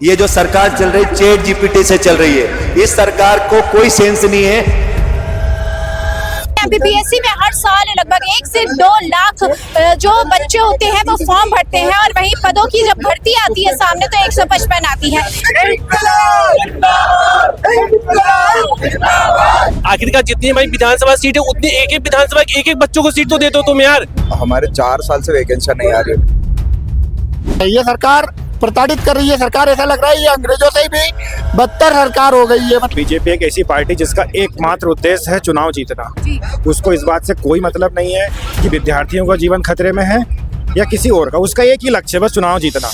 ये जो सरकार चल रही चैट जीपीटी से चल रही है, इस सरकार को कोई सेंस नहीं है। एमपीपीएससी में हर साल लगभग 1 से 2 लाख जो बच्चे होते हैं वो फॉर्म भरते हैं और वहीं पदों की जब भर्ती आती है सामने तो 155 आती है। आखिरकार जितनी भाई विधानसभा सीट है उतनी एक एक विधानसभा एक एक बच्चों को सीट तो दे दो तुम यार। हमारे 4 साल से वैकेंसी नहीं आ रही। ये सरकार प्रताड़ित कर रही है। सरकार ऐसा लग रहा है ये अंग्रेजों से भी बदतर सरकार हो गई है। बीजेपी एक ऐसी पार्टी जिसका एकमात्र उद्देश्य है चुनाव जीतना। उसको इस बात से कोई मतलब नहीं है कि विद्यार्थियों का जीवन खतरे में है या किसी और का। उसका एक ही लक्ष्य है, बस चुनाव जीतना।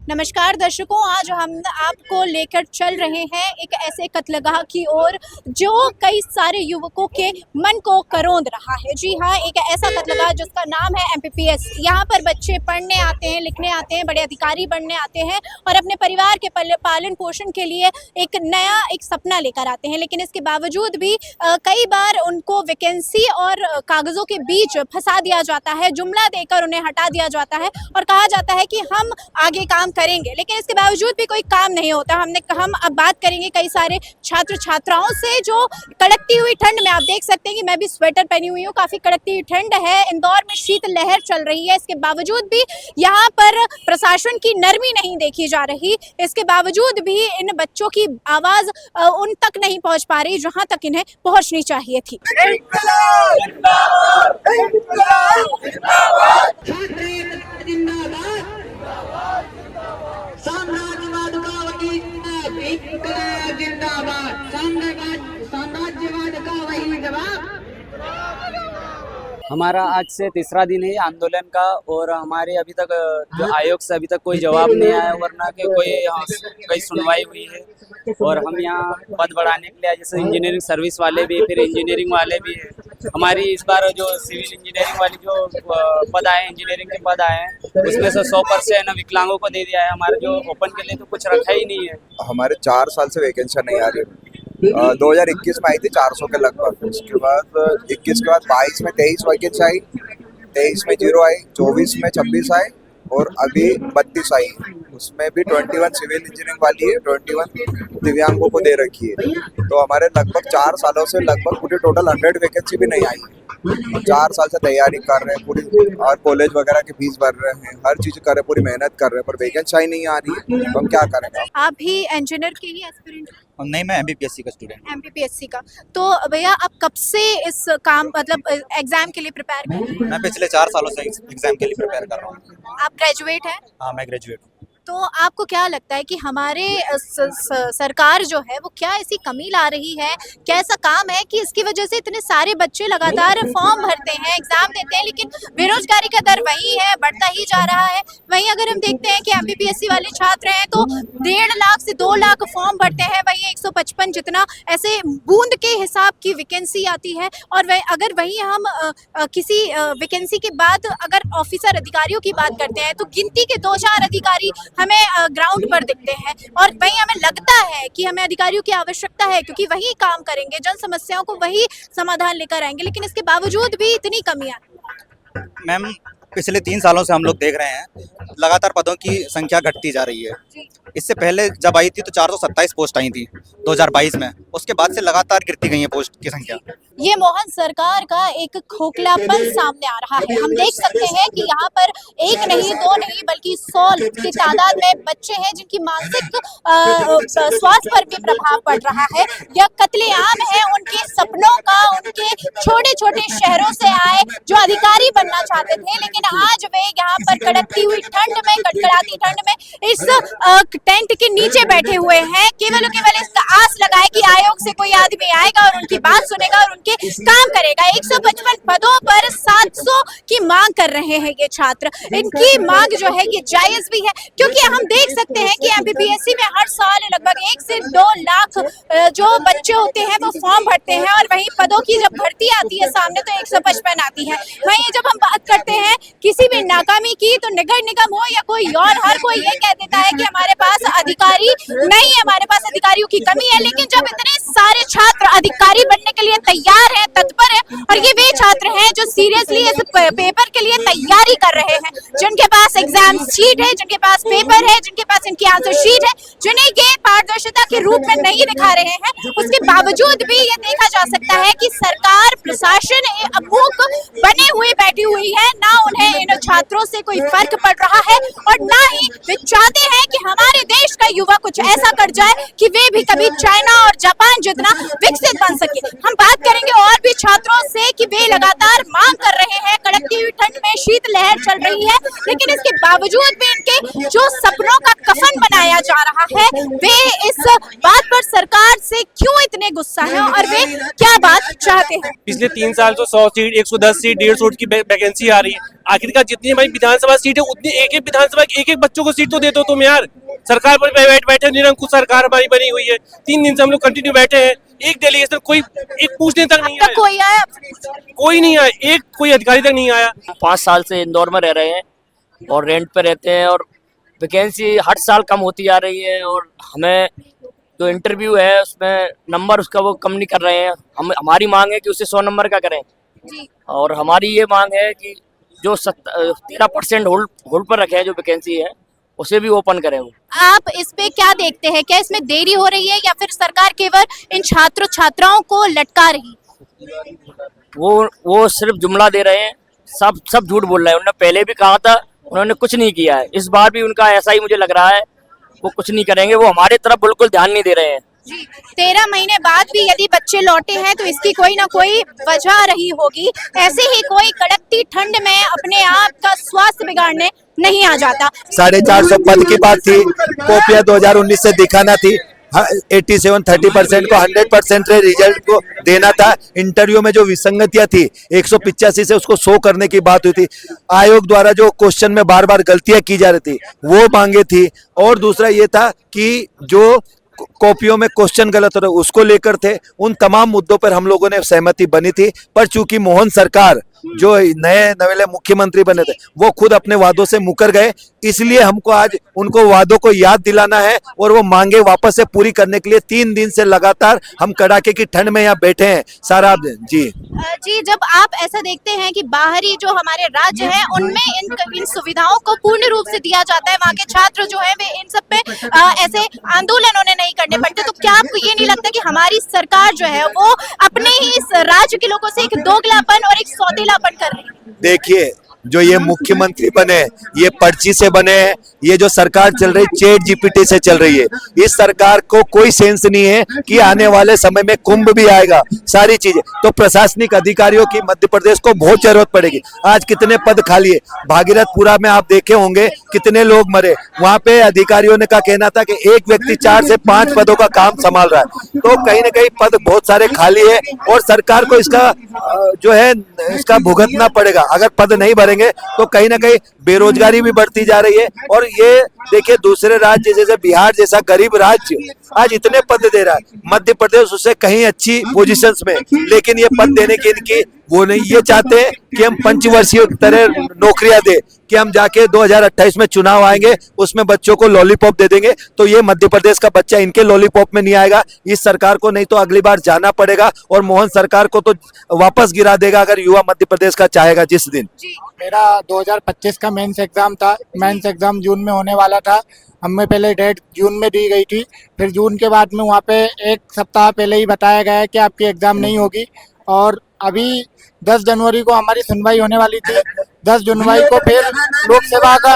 नमस्कार दर्शकों, आज हम आपको लेकर चल रहे हैं एक ऐसे कत्लगाह की ओर जो कई सारे युवकों के मन को करौंद रहा है। जी हाँ, एक ऐसा कत्लगाह जिसका नाम है एमपीपीएस। यहाँ पर बच्चे पढ़ने आते हैं, लिखने आते हैं, बड़े अधिकारी बनने आते हैं और अपने परिवार के पालन पोषण के लिए एक नया सपना लेकर आते हैं। लेकिन इसके बावजूद भी कई बार उनको वैकेंसी और कागजों के बीच फंसा दिया जाता है, जुमला देकर उन्हें हटा दिया जाता है और कहा जाता है कि हम आगे काम करेंगे। लेकिन इसके बावजूद भी कोई काम नहीं होता। हम अब बात करेंगे कई सारे छात्र छात्राओं से जो कड़कती हुई ठंड में, आप देख सकते हैं कि मैं भी स्वेटर पहनी हुई हूँ, काफी कड़कती हुई ठंड है, इंदौर में शीत लहर चल रही है। इसके बावजूद भी यहाँ पर प्रशासन की नरमी नहीं देखी जा रही। इसके बावजूद भी इन बच्चों की आवाज उन तक नहीं पहुँच पा रही जहाँ तक इन्हें पहुँचनी चाहिए थी। साम्राज्यवाद का वही जिंदाबाद, साम्राज्यवाद का वही जवाब। हमारा आज से तीसरा दिन है आंदोलन का और हमारे अभी तक जो आयोग से अभी तक कोई जवाब नहीं आया, वरना के कोई सुनवाई हुई है। और हम यहाँ पद बढ़ाने के लिए, जैसे इंजीनियरिंग सर्विस वाले भी, फिर इंजीनियरिंग वाले भी है। हमारी इस बार जो सिविल इंजीनियरिंग वाली जो पद आए, इंजीनियरिंग के पद आए हैं, उसमें से 100% विकलांगों को दे दिया है। हमारे जो ओपन के लिए तो कुछ रखा ही नहीं है। हमारे 4 साल से वैकेंसी नहीं आ रही। 2021 में आई थी 400 के लगभग। उसके बाद 21 के बाद 22 में 23 वैकेंसी आई, 23 में 0 आई, 24 में 26 आई और अभी 32 आई। उसमें भी 21 सिविल इंजीनियरिंग वाली है, 21 दिव्यांगों को दे रखी है। तो हमारे लगभग 4 सालों से लगभग पूरी टोटल 100 वैकेंसी भी नहीं आई। 4 साल से तैयारी कर रहे हैं पूरी, और कॉलेज वगैरह की फीस भर रहे हैं, हर चीज कर रहे हैं, पूरी मेहनत कर रहे हैं, पर वैकेंसी ही नहीं आ रही है। तो हम क्या करेंगे? आप भी इंजीनियर के ही एस्पिरेंट? नहीं, मैं एमपीपीएससी का स्टूडेंट। एमपीपीएससी का। तो भैया आप कब से इस काम मतलब एग्जाम के लिए प्रिपेयर कर रहे हैं? मैं पिछले 4 सालों से एग्जाम के लिए प्रिपेयर कर रहा हूँ। आप ग्रेजुएट हैं? हाँ, मैं ग्रेजुएट हूँ। तो आपको क्या लगता है कि हमारे सरकार जो है वो क्या ऐसी कमी ला रही है, क्या ऐसा काम है कि इसकी वजह से इतने सारे बच्चे लगातार फॉर्म भरते हैं, एग्जाम देते हैं, लेकिन बेरोजगारी का दर वही है, बढ़ता ही जा रहा है। वहीं अगर हम देखते हैं कि एमपीपीएससी वाले छात्र हैं तो 1.5 लाख से 2 लाख फॉर्म भरते हैं, वहीं 155 जितना ऐसे बूंद के हिसाब की वैकेंसी आती है। और अगर वहीं हम किसी वैकेंसी के बाद अगर ऑफिसर अधिकारियों की बात करते हैं तो गिनती के 2-4 अधिकारी हमें ग्राउंड पर दिखते हैं और वहीं हमें लगता है कि हमें अधिकारियों की आवश्यकता है, क्योंकि वही काम करेंगे, जन समस्याओं को वही समाधान लेकर आएंगे। लेकिन इसके बावजूद भी इतनी कमियां। मैम, पिछले 3 सालों से हम लोग देख रहे हैं लगातार पदों की संख्या घटती जा रही है। इससे पहले जब आई थी तो 427 पोस्ट आई थी 2022 में। उसके बाद से लगातार गिरती गई है पोस्ट की संख्या। ये मोहन सरकार का एक खोखलापन सामने आ रहा है। हम देख सकते हैं कि यहाँ पर 1 नहीं 2 नहीं बल्कि 100 की तादाद में बच्चे हैं जिनकी मानसिक स्वास्थ्य पर भी प्रभाव पड़ रहा है। यह कत्लेआम है उनके सपनों का, उनके छोटे छोटे शहरों से आए जो अधिकारी बनना चाहते थे, लेकिन आज वे यहाँ पर कड़कती हुई ठंड में, कड़कड़ाती ठंड में इस टेंट के नीचे बैठे हुए हैं, केवल और केवल इसका आस लगाए कि आयोग से कोई आदमी आएगा और उनकी बात सुनेगा और उनके काम करेगा। 155 पदों पर 700 की मांग कर रहे हैं ये छात्र। इनकी मांग जो है ये जायज भी है, क्योंकि हम देख सकते हैं कि एमपीपीएससी में हर साल लगभग 1 से 2 लाख जो बच्चे होते हैं वो फॉर्म भरते हैं और वहीं पदों की जब भर्ती आती है सामने तो 155 आती है। वहीं जब हम बात करते हैं किसी भी नाकामी की तो नगर निगम हो या कोई और, हर कोई ये कह देता है कि हमारे पास अधिकारी नहीं है, हमारे पास अधिकारियों की कमी है। लेकिन जब इतने सारे छात्र अधिकारी बनने के लिए तैयार हैं, तत्पर हैं, और ये वे छात्र हैं जो सीरियसली इस पेपर के लिए तैयारी कर रहे हैं, जिनके पास एग्जाम शीट है, जिनके पास पेपर है, जिनके पास इनकी आंसर शीट है, जिन्हें ये पारदर्शिता के रूप में नहीं दिखा रहे हैं। उसके बावजूद भी ये देखा जा सकता है कि सरकार प्रशासन अमूक बने हुए बैठी हुई है, ना उन्हें इन छात्रों से कोई फर्क पड़ रहा है और ना ही वे चाहते हैं कि हमारे देश का युवा कुछ ऐसा कर जाए कि वे भी कभी चाइना और जापान जितना विकसित बन सके। हम बात करेंगे और भी छात्रों से कि वे लगातार मांग कर रहे हैं, कड़कती हुई ठंड में शीत लहर चल रही है, लेकिन इसके बावजूद भी इनके जो सपनों का कफन बनाया जा रहा है, वे इस बात पर सरकार से क्यों इतने गुस्सा है और वे क्या बात चाहते हैं। पिछले 3 साल से 100 सीट, 110 सीट, 150 की वैकेंसी आ रही है। आखिरकार जितनी हमारी विधानसभा सीट है उतनी एक विधानसभा एक बच्चों को सीट तो दे दो तुम यार। सरकार पर बैठे निरंकुश सरकार हमारी बनी हुई है। 3 दिन से हम लोग कंटिन्यू बैठे हैं, एक डेलीगेशन कोई एक पूछने तक नहीं आया। कोई आया? कोई नहीं आया, एक कोई अधिकारी तक नहीं आया। 5 साल से इंदौर में रह रहे हैं और रेंट पे रहते हैं और वैकेंसी हर साल कम होती जा रही है और हमें जो इंटरव्यू है उसमें नंबर उसका वो कम नहीं कर रहे हैं। हमारी मांग है कि उसे 100 नंबर का करें जी। और हमारी ये मांग है कि जो 13% होल्ड पर रखे हैं जो वैकेंसी है उसे भी ओपन करें। वो आप इस पे क्या देखते हैं, क्या इसमें देरी हो रही है या फिर सरकार केवल इन छात्र छात्राओं को लटका रही? वो सिर्फ जुमला दे रहे हैं, सब झूठ बोल रहे हैं। उन्होंने पहले भी कहा था, उन्होंने कुछ नहीं किया है। इस बार भी उनका ऐसा ही मुझे लग रहा है, वो कुछ नहीं करेंगे। वो हमारे तरफ बिल्कुल ध्यान नहीं दे रहे हैं। जी, 13 महीने बाद भी यदि बच्चे लौटे हैं तो इसकी कोई ना कोई वजह रही होगी। ऐसे ही कोई कड़कती ठंड में अपने आप का स्वास्थ्य बिगाड़ने नहीं आ जाता। 450 पद की बात थी, कॉपियां 2019 से दिखाना थी, 87-30% को 100% रिजल्ट को देना था। इंटरव्यू में जो विसंगतियां थी 185 से उसको 100 करने की बात हुई थी। आयोग द्वारा जो क्वेश्चन में बार बार गलतियां की जा रही थी वो मांगे थी, और दूसरा ये था कि जो कॉपियों में क्वेश्चन गलत हो रहे उसको लेकर थे। उन तमाम मुद्दों पर हम लोगों ने सहमति बनी थी, पर चूंकि मोहन सरकार जो नए नवेले मुख्यमंत्री बने थे वो खुद अपने वादों से मुकर गए, इसलिए हमको आज उनको वादों को याद दिलाना है और वो मांगे वापस से पूरी करने के लिए 3 दिन से लगातार हम कड़ाके की ठंड में यहाँ बैठे हैं सारा दिन। जी जी, जब आप ऐसा देखते हैं कि बाहरी जो हमारे राज्य हैं उनमें इन सुविधाओं को पूर्ण रूप से दिया जाता है, वहाँ के छात्र जो हैं वे इन सब पे ऐसे आंदोलन उन्हें नहीं करने पड़ते, तो क्या आपको ये नहीं लगता कि हमारी सरकार जो है वो अपने ही इस राज्य के लोगों से एक दोगलापन और एक सौतेलापन कर रही है? देखिए, जो ये मुख्यमंत्री बने ये पर्ची से बने हैं, ये जो सरकार चल रही चैट जीपीटी से चल रही है। इस सरकार को कोई सेंस नहीं है कि आने वाले समय में कुंभ भी आएगा, सारी चीजें। तो प्रशासनिक अधिकारियों की मध्य प्रदेश को बहुत जरूरत पड़ेगी। आज कितने पद खाली है, भागीरथपुरा में आप देखे होंगे कितने लोग मरे, वहां पे अधिकारियों ने का कहना था कि एक व्यक्ति 4 से 5 पदों का काम संभाल रहा है। तो कहीं ना कहीं पद बहुत सारे खाली है और सरकार को इसका जो है इसका भुगतना पड़ेगा। अगर पद नहीं भरेंगे तो कहीं ना कहीं बेरोजगारी भी बढ़ती जा रही है। और ये देखिए, दूसरे राज्य जैसे बिहार जैसा गरीब राज्य आज इतने पद दे रहा है, मध्य प्रदेश उससे कहीं अच्छी पोजीशंस में, लेकिन ये पद देने की इनकी वो नहीं। ये चाहते हैं कि हम पंचवर्षीय की तरह नौकरियां दे, कि हम जाके 2028 में चुनाव आएंगे उसमें बच्चों को लॉलीपॉप दे देंगे। तो ये मध्य प्रदेश का बच्चा इनके लॉलीपॉप में नहीं आएगा। इस सरकार को नहीं तो अगली बार जाना पड़ेगा और मोहन सरकार को तो वापस गिरा देगा अगर युवा मध्य प्रदेश का चाहेगा जिस दिन। मेरा 2025 का मेंस एग्जाम था। मेंस एग्जाम जून में होने वाला था, हमें पहले डेट जून में दी गई थी, फिर जून के बाद में वहाँ पे 1 सप्ताह पहले ही बताया गया है कि आपकी एग्जाम नहीं होगी। और अभी 10 जनवरी को हमारी सुनवाई होने वाली थी। 10 जनवरी को फिर लोक सेवा का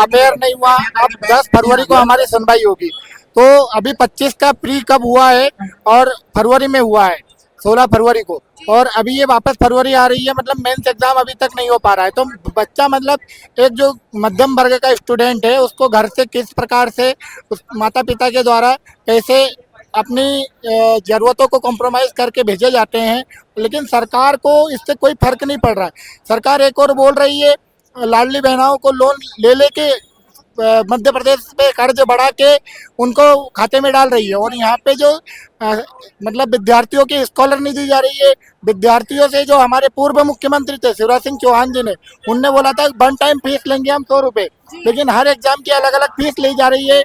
अफेयर नहीं हुआ, अब 10 फरवरी को हमारी सुनवाई होगी। तो अभी 25 का प्री कब हुआ है और फरवरी में हुआ है 16 फरवरी को, और अभी ये वापस फरवरी आ रही है, मतलब मेंस एग्जाम अभी तक नहीं हो पा रहा है। तो बच्चा मतलब एक जो मध्यम वर्ग का स्टूडेंट है उसको घर से किस प्रकार से उस माता पिता के द्वारा कैसे अपनी ज़रूरतों को कॉम्प्रोमाइज़ करके भेजे जाते हैं, लेकिन सरकार को इससे कोई फर्क नहीं पड़ रहा है। सरकार एक और बोल रही है लाडली बहनाओं को लोन ले लेके मध्य प्रदेश पे कर्ज बढ़ा के उनको खाते में डाल रही है, और यहाँ पे जो मतलब विद्यार्थियों की स्कॉलर नहीं दी जा रही है। विद्यार्थियों से जो हमारे पूर्व मुख्यमंत्री थे शिवराज सिंह चौहान जी ने, उनने बोला था 1 टाइम फीस लेंगे हम 100 रुपये, लेकिन हर एग्जाम की अलग अलग फीस ली जा रही है।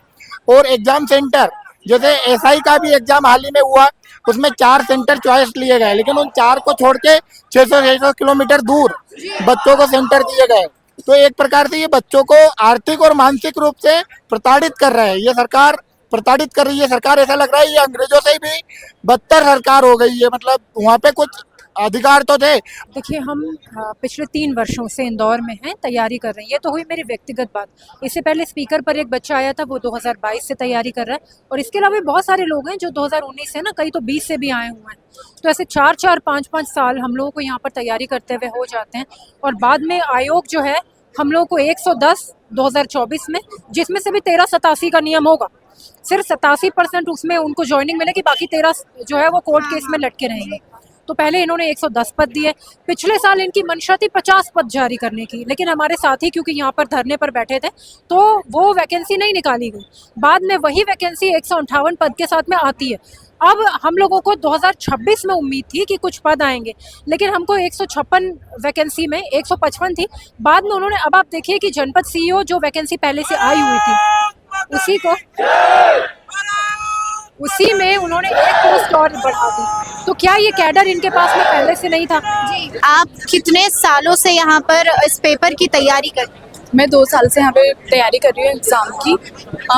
और एग्जाम सेंटर जैसे एसआई का भी एग्जाम हाल ही में हुआ, उसमें 4 सेंटर चॉइस लिए गए, लेकिन उन 4 को छोड़ के 600 किलोमीटर दूर बच्चों को सेंटर दिए गए। तो एक प्रकार से ये बच्चों को आर्थिक और मानसिक रूप से प्रताड़ित कर रहे हैं। ये सरकार प्रताड़ित कर रही है। सरकार ऐसा लग रहा है ये अंग्रेजों से भी बदतर सरकार हो गई है। मतलब वहाँ पे कुछ अधिकार तो थे। देखिए, हम पिछले 3 वर्षों से इंदौर में हैं, तैयारी कर रहे हैं। ये तो हुई मेरी व्यक्तिगत बात। इससे पहले स्पीकर पर एक बच्चा आया था, वो 2022 से तैयारी कर रहा है, और इसके अलावा बहुत सारे लोग हैं जो 2019 से ना, कई तो 20 से भी आए हुए हैं। तो ऐसे 4-4, 5-5 साल हम लोगों को यहाँ पर तैयारी करते हुए हो जाते हैं, और बाद में आयोग जो है हम लोगों को 110 2024 में, जिसमें से भी 1387 का नियम होगा, सिर्फ 87% उसमें उनको ज्वाइनिंग मिलेगी, बाकी 13 जो है वो कोर्ट केस में लटके रहेंगे। तो पहले इन्होंने 110 पद दिए। पिछले साल इनकी मंशा थी 50 पद जारी करने की, लेकिन हमारे साथी क्योंकि यहाँ पर धरने पर बैठे थे तो वो वैकेंसी नहीं निकाली गई। बाद में वही वैकेंसी 158 पद के साथ में आती है। अब हम लोगों को 2026 में उम्मीद थी कि कुछ पद आएंगे, लेकिन हमको 156 वैकेंसी में 155 थी। बाद में उन्होंने, अब आप देखिए कि जनपद सीईओ जो वैकेंसी पहले से आई हुई थी उसी में उन्होंने एक पोस्ट और बढ़ा दी। तो क्या ये कैडर इनके पास में पहले से नहीं था? जी, आप कितने सालों से यहाँ पर इस पेपर की तैयारी कर रहे हैं? मैं 2 साल से यहाँ पे तैयारी कर रही हूँ एग्ज़ाम की।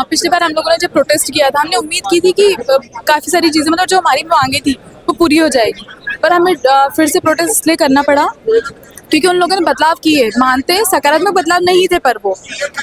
पिछली बार हम लोगों ने जब प्रोटेस्ट किया था, हमने उम्मीद की थी कि काफ़ी सारी चीज़ें, मतलब जो हमारी मांगे थी वो पूरी हो जाएगी, पर हमें फिर से प्रोटेस्ट इसलिए करना पड़ा क्योंकि उन लोगों ने बदलाव किए। मानते हैं सकारात्मक बदलाव नहीं थे, पर वो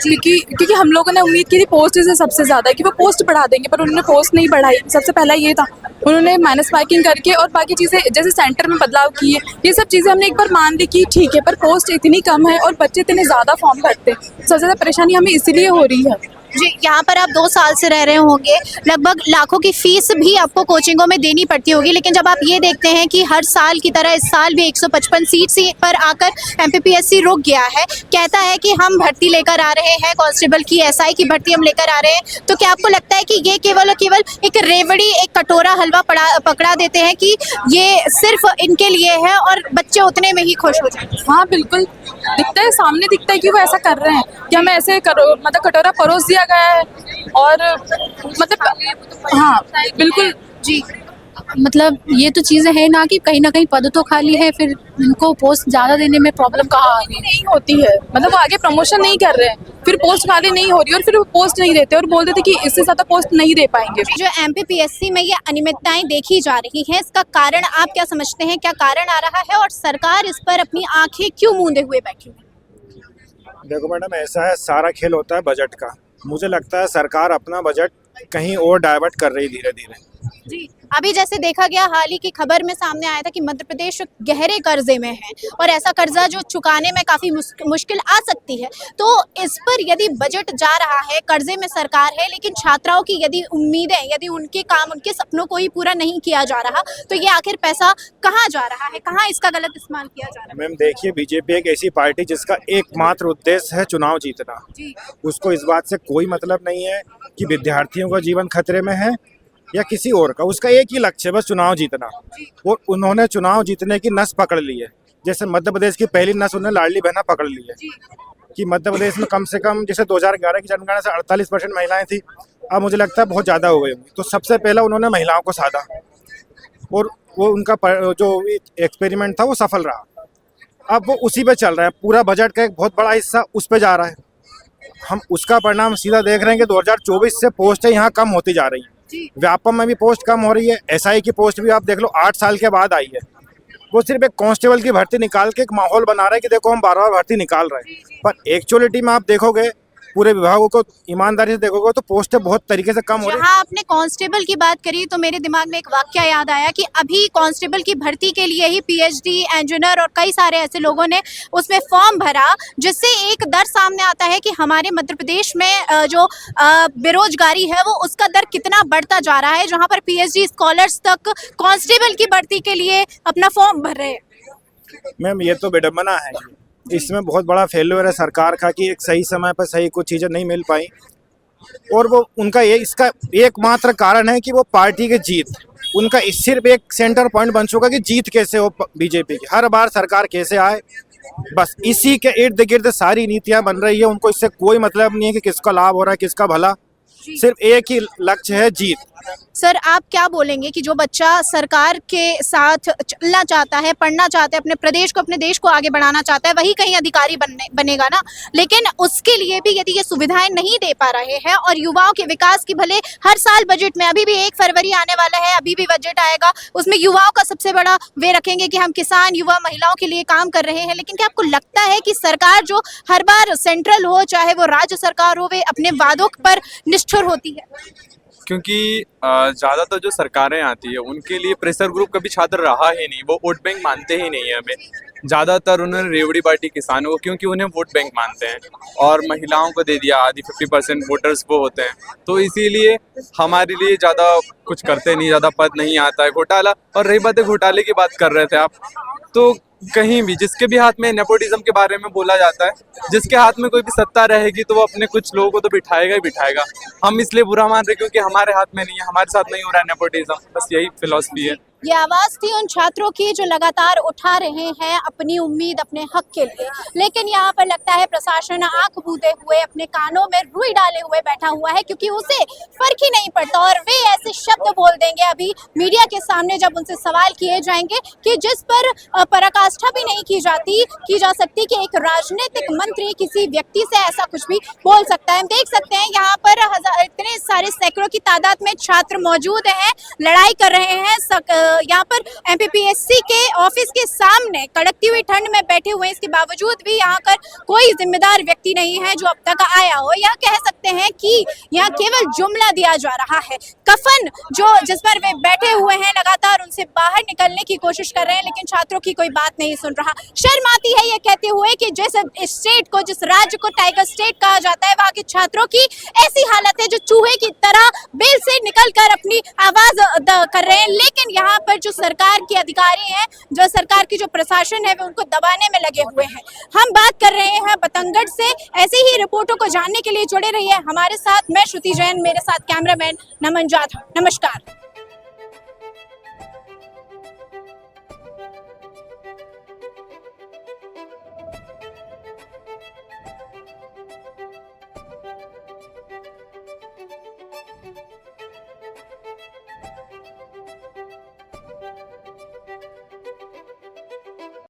क्योंकि हम लोगों ने उम्मीद की थी पोस्ट से सबसे ज़्यादा कि वो पोस्ट बढ़ा देंगे, पर उन्होंने पोस्ट नहीं बढ़ाई। सबसे पहला ये था, उन्होंने माइनस मार्किंग करके और बाकी चीज़ें जैसे सेंटर में बदलाव किए, ये सब चीज़ें हमने एक बार मान ली कि ठीक है, पर पोस्ट इतनी कम है और बच्चे इतने ज़्यादा फॉर्म भरते हैं। सबसे ज़्यादा परेशानी हमें इसीलिए हो रही है। जी, यहाँ पर आप 2 साल से रह रहे होंगे, लगभग लाखों की फीस भी आपको कोचिंगों में देनी पड़ती होगी, लेकिन जब आप ये देखते हैं कि हर साल की तरह इस साल भी 155 सीट पर आकर एमपीपीएससी रुक गया है, कहता है कि हम भर्ती लेकर आ रहे हैं, कांस्टेबल की एसआई की भर्ती हम लेकर आ रहे हैं, तो क्या आपको लगता है कि ये केवल और केवल एक रेवड़ी, एक कटोरा हलवा पकड़ा देते हैं कि ये सिर्फ इनके लिए है और बच्चे उतने में ही खुश हो जाते हैं? हाँ बिल्कुल, दिखता है, सामने दिखता है कि वो ऐसा कर रहे हैं कि हमें ऐसे मतलब कटोरा परोस दिया गया है, और मतलब हाँ बिल्कुल जी, मतलब ये तो चीज़ें हैं ना कि कहीं ना कहीं पद तो खाली है, फिर इनको पोस्ट ज़्यादा देने में प्रॉब्लम कहाँ आ गई? नहीं होती है, मतलब वो आगे प्रमोशन नहीं कर रहे हैं, फिर पोस्ट खाली नहीं हो रही और फिर वो पोस्ट नहीं देते और बोल देते कि इससे ज़्यादा पोस्ट नहीं दे पाएंगे। जो एमपीपीएससी में ये अनियमितताएं देखी जा रही हैं, इसका कारण आप क्या समझते हैं? क्या कारण आ रहा है और सरकार इस पर अपनी आंखें क्यों मूंदे हुए बैठी है? देखो मैडम, ऐसा है, सारा खेल होता है बजट का। मुझे लगता है सरकार अपना बजट कहीं और डाइवर्ट कर रही धीरे धीरे। जी, अभी जैसे देखा गया, हाल ही की खबर में सामने आया था कि मध्य प्रदेश गहरे कर्जे में है और ऐसा कर्जा जो चुकाने में काफी मुश्किल आ सकती है। तो इस पर यदि बजट जा रहा है, कर्जे में सरकार है, लेकिन छात्राओं की यदि उम्मीदें, यदि उनके काम, उनके सपनों को ही पूरा नहीं किया जा रहा, तो ये आखिर पैसा कहाँ जा रहा है, कहाँ इसका गलत इस्तेमाल किया जा रहा है? मैम देखिए, बीजेपी एक ऐसी पार्टी जिसका एकमात्र उद्देश्य है चुनाव जीतना। उसको इस बात से कोई मतलब नहीं है कि विद्यार्थियों का जीवन खतरे में है या किसी और का। उसका एक ही लक्ष्य है, बस चुनाव जीतना। और उन्होंने चुनाव जीतने की नस पकड़ ली है। जैसे मध्य प्रदेश की पहली नस उन्होंने लाडली बहना पकड़ ली है कि मध्य प्रदेश में कम से कम, जैसे 2011 की जनगणना से 48% महिलाएं थी, अब मुझे लगता है बहुत ज़्यादा हो गई होंगी। तो सबसे पहला उन्होंने महिलाओं को साधा और वो उनका जो एक्सपेरिमेंट था वो सफल रहा। अब वो उसी पे चल रहा है। पूरा बजट का एक बहुत बड़ा हिस्सा उस पर जा रहा है। हम उसका परिणाम सीधा देख रहे हैं कि 2024 से पोस्टें यहाँ कम होती जा रही हैं। व्यापम में भी पोस्ट कम हो रही है। एसआई की पोस्ट भी आप देख लो 8 साल के बाद आई है। वो सिर्फ एक कांस्टेबल की भर्ती निकाल के एक माहौल बना रहा है कि देखो हम बार-बार भर्ती निकाल रहे हैं, पर एक्चुअलिटी में आप देखोगे, पूरे विभागों को ईमानदारी से देखोगे तो पोस्टें बहुत तरीके से कम हो रही है। जहाँ आपने कांस्टेबल की बात करी तो मेरे दिमाग में एक वाक्य याद आया कि अभी कांस्टेबल की भर्ती के लिए ही पीएचडी, इंजीनियर और कई सारे ऐसे लोगों ने उसमें फॉर्म भरा, जिससे एक डर सामने आता है कि हमारे मध्य प्रदेश में जो बेरोजगारी है वो उसका दर कितना बढ़ता जा रहा है, जहाँ पर पीएचडी स्कॉलर्स तक कांस्टेबल की भर्ती के लिए अपना फॉर्म भर रहे हैं। मैम ये तो विडम्बना है। इसमें बहुत बड़ा फेल्योर है सरकार का कि एक सही समय पर सही कुछ चीज़ें नहीं मिल पाई। और वो उनका इसका एकमात्र कारण है कि वो पार्टी की जीत, उनका सिर्फ एक सेंटर पॉइंट बन चुका कि जीत कैसे हो बीजेपी की, हर बार सरकार कैसे आए, बस इसी के इर्द गिर्द सारी नीतियां बन रही है। उनको इससे कोई मतलब नहीं है कि किसका लाभ हो रहा है, किसका भला। सिर्फ एक ही लक्ष्य है, जीत। सर आप क्या बोलेंगे कि जो बच्चा सरकार के साथ चलना चाहता है, पढ़ना चाहता है, अपने प्रदेश को, अपने देश को आगे बढ़ाना चाहता है, वही कहीं अधिकारी बनेगा ना, लेकिन उसके लिए भी यदि ये सुविधाएं नहीं दे पा रहे हैं और युवाओं के विकास की भले हर साल बजट में, अभी भी 1 फरवरी आने वाला है, अभी भी बजट आएगा, उसमें युवाओं का सबसे बड़ा वे रखेंगे कि हम किसान, युवा, महिलाओं के लिए काम कर रहे हैं, लेकिन क्या आपको लगता है कि सरकार जो हर बार सेंट्रल हो चाहे वो राज्य सरकार हो, वे अपने वादों पर निष्ठुर होती है? क्योंकि ज़्यादातर जो सरकारें आती है उनके लिए प्रेशर ग्रुप कभी छात्र रहा ही नहीं, वो वोट बैंक मानते ही नहीं है हमें। ज़्यादातर उन्होंने रेवड़ी बांटी किसानों को, क्योंकि उन्हें वोट बैंक मानते हैं, और महिलाओं को दे दिया, आधी 50% वोटर्स वो होते हैं, तो इसीलिए हमारे लिए ज़्यादा कुछ करते नहीं, ज़्यादा पद नहीं आता है। घोटाला, और रही बात है घोटाले की बात कर रहे थे आप, तो कहीं भी जिसके भी हाथ में नेपोटिज्म के बारे में बोला जाता है, जिसके हाथ में कोई भी सत्ता रहेगी तो वो अपने कुछ लोगों को तो बिठाएगा ही बिठाएगा। हम इसलिए बुरा मान रहे क्योंकि हमारे हाथ में नहीं है, हमारे साथ नहीं हो रहा है नेपोटिज्म, बस यही फिलॉसफी है। ये आवाज थी उन छात्रों की जो लगातार उठा रहे हैं अपनी उम्मीद, अपने हक के लिए, लेकिन यहाँ पर लगता है प्रशासन आंख मूंदे हुए, अपने कानों में रुई डाले हुए बैठा हुआ है, क्योंकि उसे फर्क ही नहीं पड़ता, और वे ऐसे शब्द बोल देंगे अभी मीडिया के सामने जब उनसे सवाल किए जाएंगे कि जिस पर पराकाष्ठा भी नहीं की जा सकती कि एक राजनीतिक मंत्री किसी व्यक्ति से ऐसा कुछ भी बोल सकता है। हम देख सकते हैं यहाँ पर इतने सारे सैकड़ों की तादाद में छात्र मौजूद हैं, लड़ाई कर रहे हैं, यहाँ पर एमपीपीएससी के ऑफिस के सामने कड़कती हुई ठंड में बैठे हुए हैं। इसके बावजूद भी यहाँ पर कोई जिम्मेदार व्यक्ति नहीं है जो अब तक आया हो। यह कह सकते हैं कि यहाँ केवल जुमला दिया जा रहा है। कफन जिस पर वे बैठे हुए हैं लगातार उनसे बाहर निकलने की कोशिश कर रहे हैं, लेकिन छात्रों की कोई बात नहीं सुन रहा। शर्म आती है ये कहते हुए कि जिस स्टेट को, जिस राज्य को टाइगर स्टेट कहा जाता है, वहाँ के छात्रों की ऐसी हालत है जो चूहे की तरह बेल से निकलकर अपनी आवाज कर रहे हैं, लेकिन यहाँ पर जो सरकार के अधिकारी हैं, जो सरकार की जो प्रशासन है, वो उनको दबाने में लगे हुए हैं। हम बात कर रहे हैं बतंगड़ से। ऐसी ही रिपोर्टों को जानने के लिए जुड़े रहिए हमारे साथ। मैं श्रुति जैन, मेरे साथ कैमरामैन नमन जाधव। नमस्कार।